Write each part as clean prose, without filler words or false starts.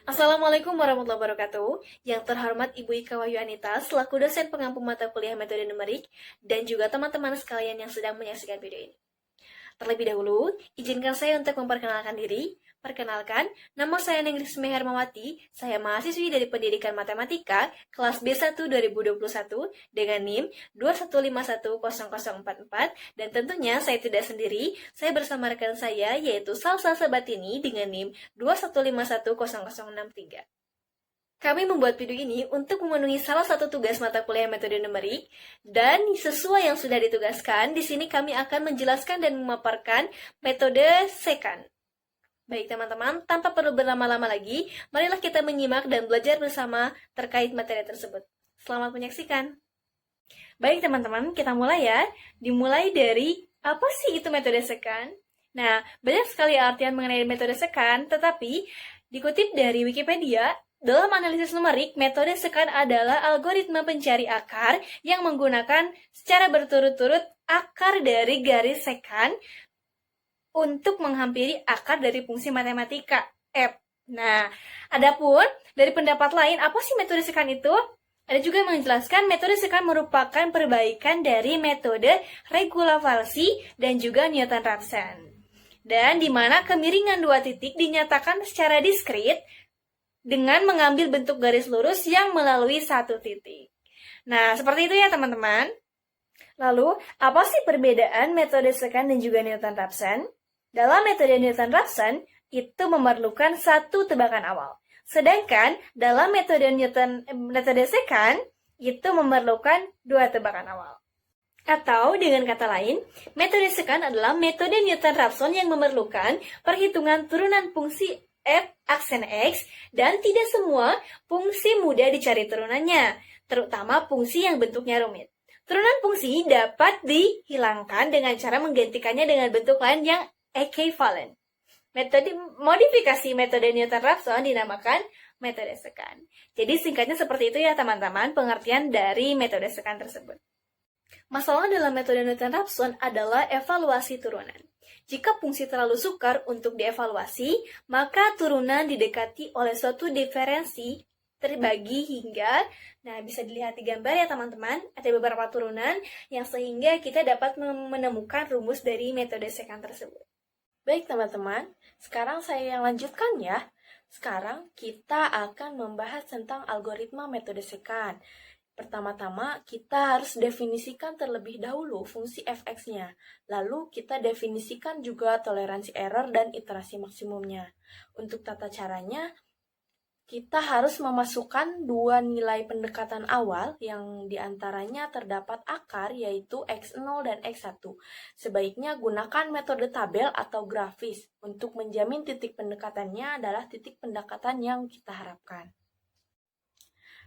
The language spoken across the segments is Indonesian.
Assalamualaikum warahmatullahi wabarakatuh. Yang terhormat Ibu Ika Wahyu Anita selaku dosen pengampu mata kuliah metode numerik dan juga teman-teman sekalian yang sedang menyaksikan video ini. Terlebih dahulu, izinkan saya untuk memperkenalkan diri. Perkenalkan, nama saya Nengris Mehermawati. Saya mahasiswi dari Pendidikan Matematika kelas B1 2021 dengan NIM 215100044 dan tentunya saya tidak sendiri. Saya bersama rekan saya yaitu Salsa Sabatini dengan NIM 215100063. Kami membuat video ini untuk memenuhi salah satu tugas mata kuliah metode numerik dan sesuai yang sudah ditugaskan, di sini kami akan menjelaskan dan memaparkan metode secant. Baik teman-teman, tanpa perlu berlama-lama lagi, marilah kita menyimak dan belajar bersama terkait materi tersebut. Selamat menyaksikan. Baik teman-teman, kita mulai ya. Dimulai dari apa sih itu metode secant? Nah, banyak sekali artian mengenai metode secant, tetapi dikutip dari Wikipedia, dalam analisis numerik, metode secant adalah algoritma pencari akar yang menggunakan secara berturut-turut akar dari garis secant untuk menghampiri akar dari fungsi matematika f. Nah, adapun dari pendapat lain, apa sih metode secant itu? Ada juga yang menjelaskan metode secant merupakan perbaikan dari metode Regula-Valsi dan juga Newton-Raphson. Dan di mana kemiringan dua titik dinyatakan secara diskrit dengan mengambil bentuk garis lurus yang melalui satu titik. Nah, seperti itu ya teman-teman. Lalu, apa sih perbedaan metode secant dan juga Newton-Raphson? Dalam metode Newton-Raphson, itu memerlukan satu tebakan awal. Sedangkan dalam metode secant, itu memerlukan dua tebakan awal. Atau dengan kata lain, metode secant adalah metode Newton-Raphson yang memerlukan perhitungan turunan fungsi f aksen x dan tidak semua fungsi mudah dicari turunannya, terutama fungsi yang bentuknya rumit. Turunan fungsi dapat dihilangkan dengan cara menggantikannya dengan bentuk lain yang equivalent. Modifikasi metode Newton-Raphson dinamakan metode secant. Jadi singkatnya seperti itu ya teman-teman pengertian dari metode secant tersebut. Masalah dalam metode Newton-Raphson adalah evaluasi turunan. Jika fungsi terlalu sukar untuk dievaluasi, maka turunan didekati oleh suatu diferensi terbagi hingga, nah bisa dilihat di gambar ya teman-teman, ada beberapa turunan yang sehingga kita dapat menemukan rumus dari metode secant tersebut. Baik teman-teman, sekarang saya yang lanjutkan ya. Sekarang kita akan membahas tentang algoritma metode secant. Pertama-tama, kita harus definisikan terlebih dahulu fungsi fx-nya. Lalu, kita definisikan juga toleransi error dan iterasi maksimumnya. Untuk tata caranya, kita harus memasukkan dua nilai pendekatan awal yang diantaranya terdapat akar yaitu x0 dan x1. Sebaiknya gunakan metode tabel atau grafis untuk menjamin titik pendekatannya adalah titik pendekatan yang kita harapkan.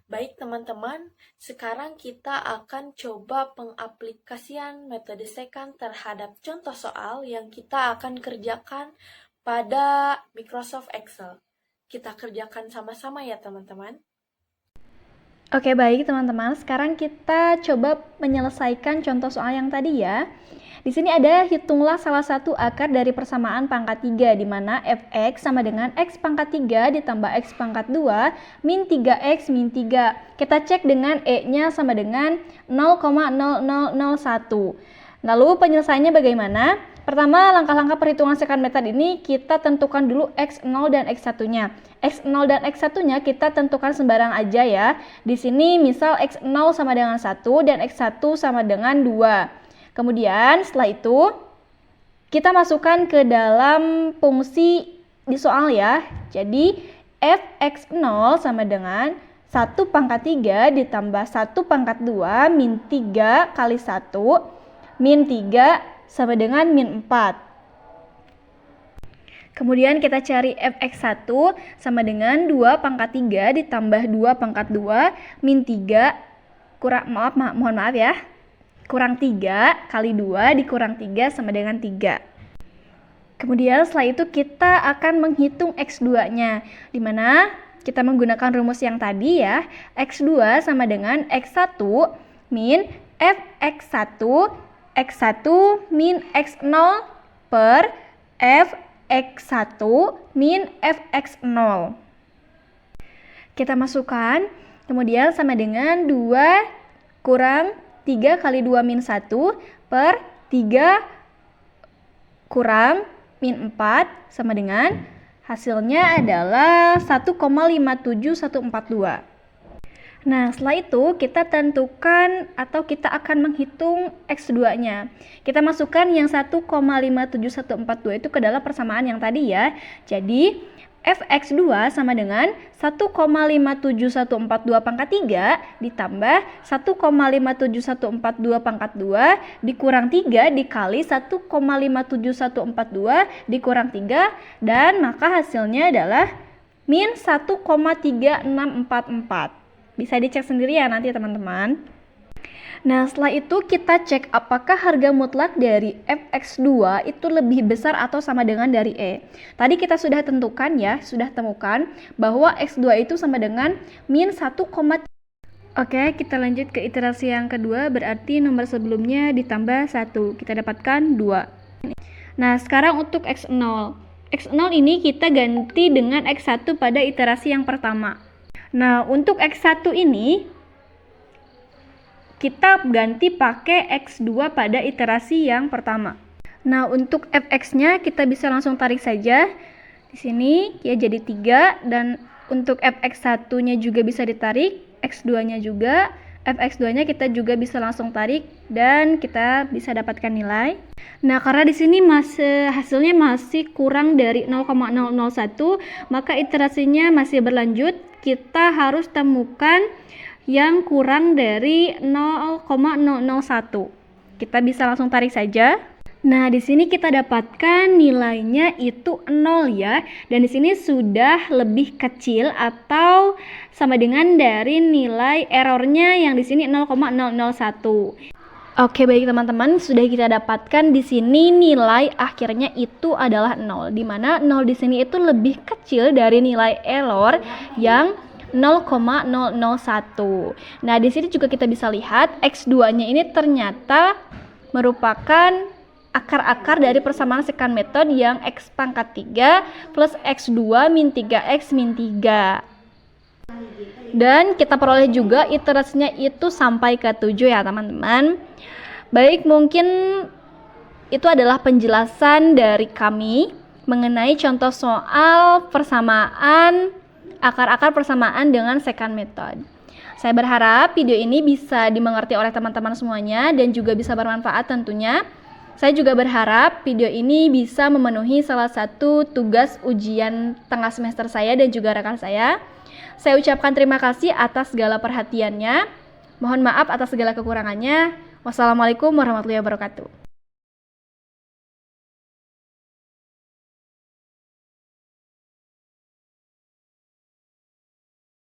Baik teman-teman, sekarang kita akan coba pengaplikasian metode secant terhadap contoh soal yang kita akan kerjakan pada Microsoft Excel. Kita kerjakan sama-sama ya teman-teman. Oke baik teman-teman, sekarang kita coba menyelesaikan contoh soal yang tadi ya. Di sini ada hitunglah salah satu akar dari persamaan pangkat 3 di mana fx sama dengan x pangkat 3 ditambah x pangkat 2 min 3x min 3. Kita cek dengan e-nya sama dengan 0,0001. Lalu penyelesaiannya bagaimana? Pertama, langkah-langkah perhitungan secant method ini kita tentukan dulu x0 dan x1-nya. x0 dan x1-nya kita tentukan sembarang aja ya. Di sini misal x0 sama dengan 1 dan x1 sama dengan 2. Kemudian setelah itu kita masukkan ke dalam fungsi di soal ya. Jadi fx0 sama dengan 1 pangkat 3 ditambah 1 pangkat 2 min 3 kali 1 min 3 sama dengan min 4. Kemudian kita cari fx1 sama dengan 2 pangkat 3 ditambah 2 pangkat 2 min 3 mohon maaf ya. Kurang 3 kali 2 dikurang 3 sama dengan 3. Kemudian setelah itu kita akan menghitung x2-nya, di mana kita menggunakan rumus yang tadi ya. x2 sama dengan x1 min fx1 x1 min x0 per fx1 min fx0. Kita masukkan, kemudian sama dengan 2 kurang 3 kali 2 min 1 per 3 kurang min 4 sama dengan hasilnya adalah 1,57142. Nah, setelah itu kita tentukan atau kita akan menghitung X2-nya. Kita masukkan yang 1,57142 itu ke dalam persamaan yang tadi ya. Jadi, Fx2 sama dengan 1,57142 pangkat 3 ditambah 1,57142 pangkat 2 dikurang 3 dikali 1,57142 dikurang 3, dan maka hasilnya adalah min 1,3644. Bisa dicek sendiri ya nanti teman-teman. Nah, setelah itu kita cek apakah harga mutlak dari Fx2 itu lebih besar atau sama dengan dari E. Tadi kita sudah tentukan ya, sudah temukan bahwa X2 itu sama dengan min 1, Oke, kita lanjut ke iterasi yang kedua, berarti nomor sebelumnya ditambah 1. Kita dapatkan 2. Nah, sekarang untuk X0. X0 ini kita ganti dengan X1 pada iterasi yang pertama. Nah, untuk X1 ini kita ganti pakai X2 pada iterasi yang pertama. Nah, untuk Fx-nya kita bisa langsung tarik saja. Di sini ya jadi 3, dan untuk Fx1-nya juga bisa ditarik, X2-nya juga. Fx2-nya kita juga bisa langsung tarik dan kita bisa dapatkan nilai. Nah, karena di sini hasilnya masih kurang dari 0,001, maka iterasinya masih berlanjut. Kita harus temukan yang kurang dari 0,001. Kita bisa langsung tarik saja. Nah, di sini kita dapatkan nilainya itu 0 ya. Dan di sini sudah lebih kecil atau sama dengan dari nilai errornya yang di sini 0,001. Oke, baik teman-teman, sudah kita dapatkan di sini nilai akhirnya itu adalah 0, di mana 0 di sini itu lebih kecil dari nilai error yang 0,001. Nah, di sini juga kita bisa lihat X2-nya ini ternyata merupakan akar-akar dari persamaan secant method yang X pangkat 3 plus X2 min 3X min 3. Dan kita peroleh juga iterasinya itu sampai ke 7 ya teman-teman. Baik, mungkin itu adalah penjelasan dari kami mengenai contoh soal persamaan akar-akar persamaan dengan secant method. Saya berharap video ini bisa dimengerti oleh teman-teman semuanya dan juga bisa bermanfaat tentunya. Saya juga berharap video ini bisa memenuhi salah satu tugas ujian tengah semester saya dan juga rekan saya. Saya ucapkan terima kasih atas segala perhatiannya. Mohon maaf atas segala kekurangannya. Wassalamualaikum warahmatullahi wabarakatuh.